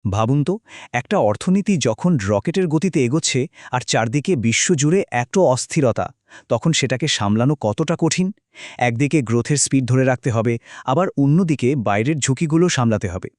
ভাবুন তো, একটা অর্থনীতি যখন রকেটের গতিতে এগোচ্ছে আর চারদিকে বিশ্বজুড়ে এত অস্থিরতা, তখন সেটাকে সামলানো কতটা কঠিন। একদিকে গ্রোথের স্পিড ধরে রাখতে হবে, আবার অন্যদিকে বাইরের ঝুঁকিগুলো সামলাতে হবে।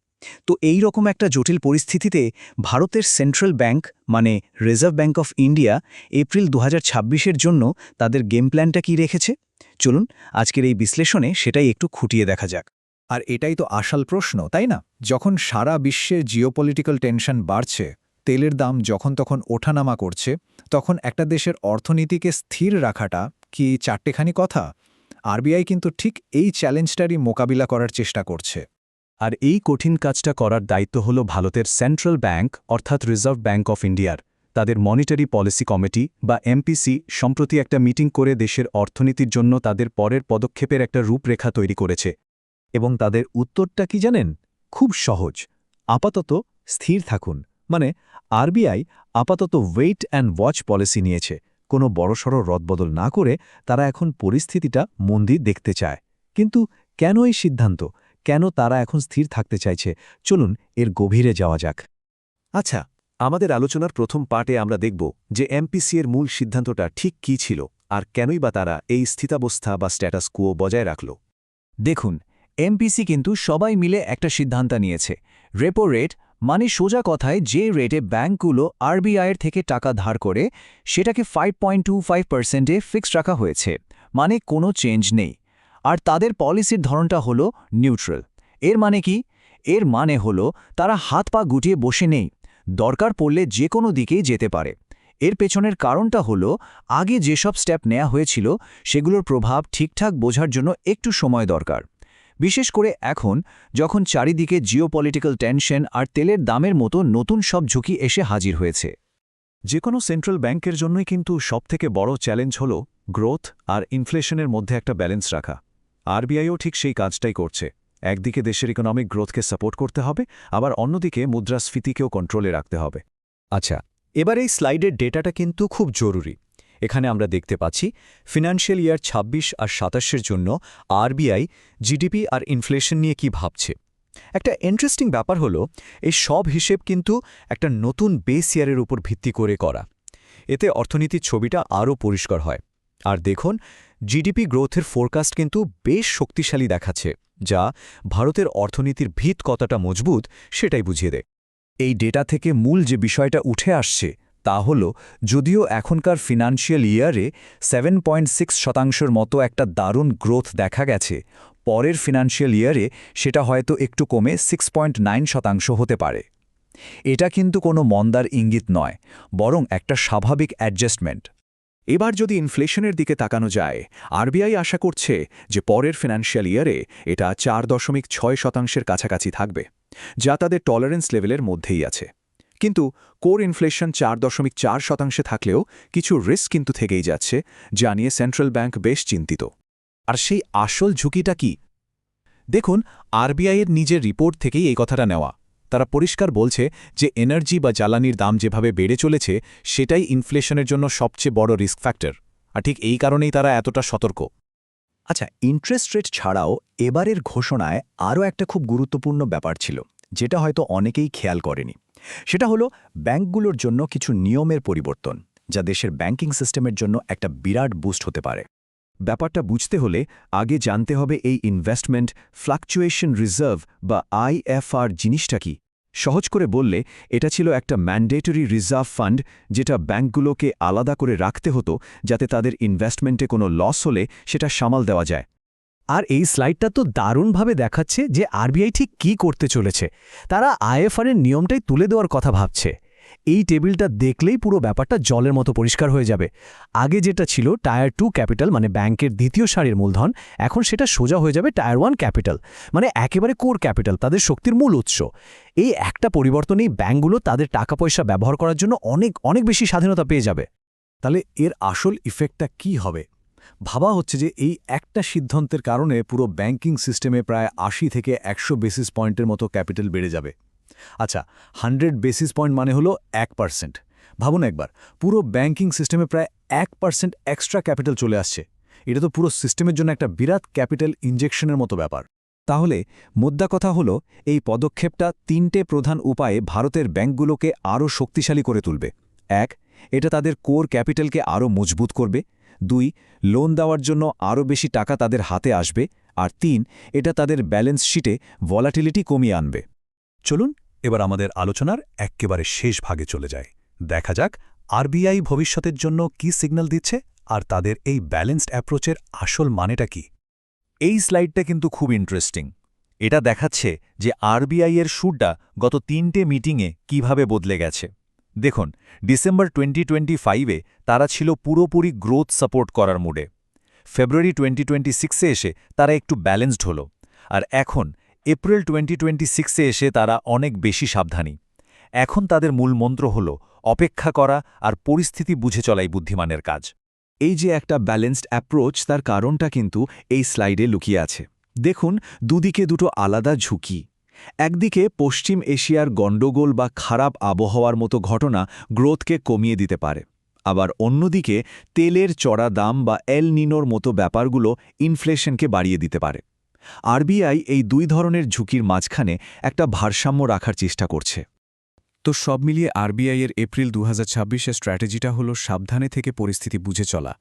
তো এই রকম একটা জটিল পরিস্থিতিতে ভারতের সেন্ট্রাল ব্যাংক মানে Reserve Bank of India April 2026-এর জন্য তাদের গেম প্ল্যানটা কী রেখেছে। চলুন আজকের এই বিশ্লেষণে সেটাই একটু খুঁটিয়ে দেখা যাক। আর এটাই তো আসল প্রশ্ন, তাই না? যখন সারা বিশ্বের জিওপলিটিক্যাল টেনশন বাড়ছে, তেলের দাম যখন তখন ওঠানামা করছে, তখন একটা দেশের অর্থনীতিকে স্থির রাখাটা কি চারটেখানি কথা? আরবিআই কিন্তু ঠিক এই চ্যালেঞ্জটারই মোকাবিলা করার চেষ্টা করছে। আর এই কঠিন কাজটা করার দায়িত্ব হল ভারতের সেন্ট্রাল ব্যাংক অর্থাৎ রিজার্ভ ব্যাংক অফ ইন্ডিয়ার। তাদের মনিটারি পলিসি কমিটি বা এমপিসি সম্প্রতি একটা মিটিং করে দেশের অর্থনীতির জন্য তাদের পরের পদক্ষেপের একটা রূপরেখা তৈরি করেছে। এবং তাদের উত্তরটা কি জানেন? খুব সহজ। আপাতত স্থির থাকুন। মানে আরবিআই আপাতত ওয়েট অ্যান্ড ওয়াচ পলিসি নিয়েছে। কোনো বড়সড় রদবদল না করে তারা এখন পরিস্থিতিটা মন দিয়ে দেখতে চায়। কিন্তু কেন এই সিদ্ধান্ত? কেন তারা এখন স্থির থাকতে চাইছে? চলুন এর গভীরে যাওয়া যাক। আচ্ছা, আমাদের আলোচনার প্রথম পার্টে আমরা দেখব যে এমপিসি এর মূল সিদ্ধান্তটা ঠিক কী ছিল আর কেনই বা তারা এই স্থিতাবস্থা বা স্ট্যাটাস কুয়ো বজায় রাখল। দেখুন, এমপিসি কিন্তু সবাই মিলে একটা সিদ্ধান্ত নিয়েছে। রেপো রেট মানে সোজা কথায় যে রেটে ব্যাংকগুলো আরবিআইয়ের থেকে টাকা ধার করে, সেটাকে 5.25%-এ ফিক্সড রাখা হয়েছে। মানে কোনো চেঞ্জ নেই। আর তাদের পলিসির ধরনটা হলো নিউট্রাল। এর মানে কি? এর মানে হলো তারা হাত পা গুটিয়ে বসে নেই, দরকার পড়লে যে কোনো দিকেই যেতে পারে। এর পেছনের কারণটা হলো আগে যেসব স্টেপ নেওয়া হয়েছিল সেগুলোর প্রভাব ঠিকঠাক বোঝার জন্য একটু সময় দরকার। বিশেষ করে এখন যখন চারিদিকে জিওপলিটিক্যাল টেনশন আর তেলের দামের মতো নতুন সব ঝুঁকি এসে হাজির হয়েছে। যে কোনো সেন্ট্রাল ব্যাংকের জন্যই কিন্তু সবথেকে বড় চ্যালেঞ্জ হল গ্রোথ আর ইনফ্লেশনের মধ্যে একটা ব্যালেন্স রাখা। আরবিআইও ঠিক সেই কাজটাই করছে। একদিকে দেশের ইকোনমিক গ্রোথকে সাপোর্ট করতে হবে, আবার অন্যদিকে মুদ্রাস্ফীতিকেও কন্ট্রোলে রাখতে হবে। আচ্ছা, এবার এই স্লাইডের ডেটাটা কিন্তু খুব জরুরি। এখানে আমরা দেখতে পাচ্ছি ফিনান্সিয়াল ইয়ার ২৬ আর ২৭-এর জন্য আরবিআই জিডিপি আর ইনফ্লেশন নিয়ে কি ভাবছে। একটা ইন্টারেস্টিং ব্যাপার হলো এই সব হিসেব কিন্তু একটা নতুন বেস ইয়ারের উপর ভিত্তি করে করা। এতে অর্থনীতির ছবিটা আরও পরিষ্কার হয়। আর দেখুন, জিডিপি গ্রোথের ফোরকাস্ট কিন্তু বেশ শক্তিশালী দেখাচ্ছে, যা ভারতের অর্থনীতির ভিত কতটা মজবুত সেটাই বুঝিয়ে দেয়। এই ডেটা থেকে মূল যে বিষয়টা উঠে আসছে তা হল, যদিও এখনকার ফিনান্সিয়াল ইয়ারে 7.6% মতো একটা দারুণ গ্রোথ দেখা গেছে, পরের ফিনান্সিয়াল ইয়ারে সেটা হয়তো একটু কমে 6.9% হতে পারে। এটা কিন্তু কোনো মন্দার ইঙ্গিত নয়, বরং একটা স্বাভাবিক অ্যাডজাস্টমেন্ট। এবার যদি ইনফ্লেশনের দিকে তাকানো যায়, আরবিআই আশা করছে যে পরের ফিনান্সিয়াল ইয়ারে এটা 4.6% কাছাকাছি থাকবে, যা তাদের টলারেন্স লেভেলের মধ্যেই আছে। কিন্তু কোর ইনফ্লেশন 4.4% থাকলেও কিছু রিস্ক কিন্তু থেকেই যাচ্ছে, যা নিয়ে সেন্ট্রাল ব্যাংক বেশ চিন্তিত। আর সেই আসল ঝুঁকিটা কি? দেখুন, আরবিআইয়ের নিজের রিপোর্ট থেকেই এই কথাটা নেওয়া। তারা পরিষ্কার বলছে যে এনার্জি বা জ্বালানির দাম যেভাবে বেড়ে চলেছে সেটাই ইনফ্লেশনের জন্য সবচেয়ে বড় রিস্ক ফ্যাক্টর। আর ঠিক এই কারণেই তারা এতটা সতর্ক। আচ্ছা, ইন্টারেস্ট রেট ছাড়াও এবারের ঘোষণায় আরও একটা খুব গুরুত্বপূর্ণ ব্যাপার ছিল, যেটা হয়তো অনেকেই খেয়াল করেনি। সেটা হলো ব্যাংকগুলোর জন্য কিছু নিয়মের পরিবর্তন, যা দেশের ব্যাংকিং সিস্টেমের জন্য একটা বিরাট বুস্ট হতে পারে। ব্যাপারটা বুঝতে হলে আগে জানতে হবে এই ইনভেস্টমেন্ট ফ্লাকচুয়েশন রিজার্ভ বা আইএফআর জিনিসটা কি। সহজ করে বললে এটা ছিল একটা ম্যান্ডেটরি রিজার্ভ ফান্ড, যেটা ব্যাংকগুলোকে আলাদা করে রাখতে হতো যাতে তাদের ইনভেস্টমেন্টে কোনো লস হলে সেটা সামাল দেওয়া যায়। আর এই স্লাইডটা তো দারুণভাবে দেখাচ্ছে যে আরবিআই ঠিক কী করতে চলেছে। তারা আইএফআর-এর নিয়মটাই তুলে দেওয়ার কথা ভাবছে। এই টেবিলটা দেখলেই পুরো ব্যাপারটা জলের মতো পরিষ্কার হয়ে যাবে। আগে যেটা ছিল টায়ার 2 ক্যাপিটাল মানে ব্যাংকের দ্বিতীয় সারির মূলধন, এখন সেটা সোজা হয়ে যাবে টায়ার 1 ক্যাপিটাল মানে একেবারে কোর ক্যাপিটাল, তাদের শক্তির মূল উৎস। এই একটা পরিবর্তনেই ব্যাংকগুলো তাদের টাকা পয়সা ব্যবহার করার জন্য অনেক অনেক বেশি স্বাধীনতা পেয়ে যাবে। তাহলে এর আসল ইফেক্টটা কি হবে? ভাবা হচ্ছে যে এই একটা সিদ্ধান্তের কারণে পুরো ব্যাংকিং সিস্টেমে প্রায় ৮০ থেকে ১০০ বেসিস পয়েন্টের মতো ক্যাপিটাল বেড়ে যাবে। আচ্ছা, 100 বেসিস পয়েন্ট মানে হলো 1%। ভাবুন একবার, পুরো ব্যাংকিং সিস্টেমে প্রায় 1% এক্সট্রা ক্যাপিটাল চলে আসছে। এটা তো পুরো সিস্টেমের জন্য একটা বিরাট ক্যাপিটাল ইনজেকশনের মতো ব্যাপার। তাহলে মোদ্দা কথা হলো এই পদক্ষেপটা 3টে প্রধান উপায়ে ভারতের ব্যাংকগুলোকে আরও শক্তিশালী করে তুলবে। 1. এটা তাদের কোর ক্যাপিটালকে আরও মজবুত করবে। 2. লোন দেওয়ার জন্য আরও বেশি টাকা তাদের হাতে আসবে। আর 3. এটা তাদের ব্যালেন্স শিটে ভলাটিলিটি কমিয়ে আনবে। চলুন এবার আমাদের আলোচনার এক্কেবারে শেষ ভাগে চলে যায়। দেখা যাক আরবিআই ভবিষ্যতের জন্য কি সিগন্যাল দিচ্ছে আর তাদের এই ব্যালেন্সড অ্যাপ্রোচের আসল মানেটা কি। এই স্লাইডটা কিন্তু খুব ইন্টারেস্টিং। এটা দেখাচ্ছে যে আরবিআই এর সুরটা গত 3টে মিটিংয়ে কিভাবে বদলে গেছে। দেখুন, ডিসেম্বর 2025-এ তারা ছিল পুরোপুরি গ্রোথ সাপোর্ট করার মুডে। ফেব্রুয়ারি 2026-এ এসে তারা একটু ব্যালেন্সড হলো। আর এখন এপ্রিল 2026-এ এসে তারা অনেক বেশি সাবধানী। এখন তাদের মূল মন্ত্র হল অপেক্ষা করা আর পরিস্থিতি বুঝে চলাই বুদ্ধিমানের কাজ। এই যে একটা ব্যালেন্সড অ্যাপ্রোচ, তার কারণটা কিন্তু এই স্লাইডে লুকিয়ে আছে। দেখুন, দুদিকে দুটো আলাদা ঝুঁকি। একদিকে পশ্চিম এশিয়ার গণ্ডগোল বা খারাপ আবহাওয়ার মতো ঘটনা গ্রোথকে কমিয়ে দিতে পারে, আবার অন্যদিকে তেলের চড়া দাম বা এল নিনোর মতো ব্যাপারগুলো ইনফ্লেশনকে বাড়িয়ে দিতে পারে। আরবিআই এই দুই ধরনের ঝুঁকির মাঝখানে একটা ভারসাম্য রাখার চেষ্টা করছে। তো সব মিলিয়ে আরবিআইয়ের এপ্রিল 2026-এর স্ট্র্যাটেজিটা হলো সাবধানে থেকে পরিস্থিতি বুঝে চলা।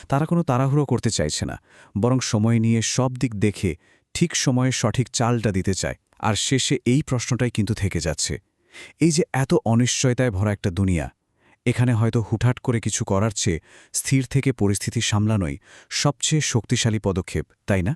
তারা কোনো তাড়াহুড়ো করতে চাইছে না, বরং সময় নিয়ে সব দিক দেখে ঠিক সময়ে সঠিক চালটা দিতে চায়। আর শেষে এই প্রশ্নটাই কিন্তু থেকে যাচ্ছে, এই যে এত অনিশ্চয়তায় ভরা একটা দুনিয়া, এখানে হয়তো হুটহাট করে কিছু করার চেয়ে স্থির থেকে পরিস্থিতি সামলানোই সবচেয়ে শক্তিশালী পদক্ষেপ, তাই না?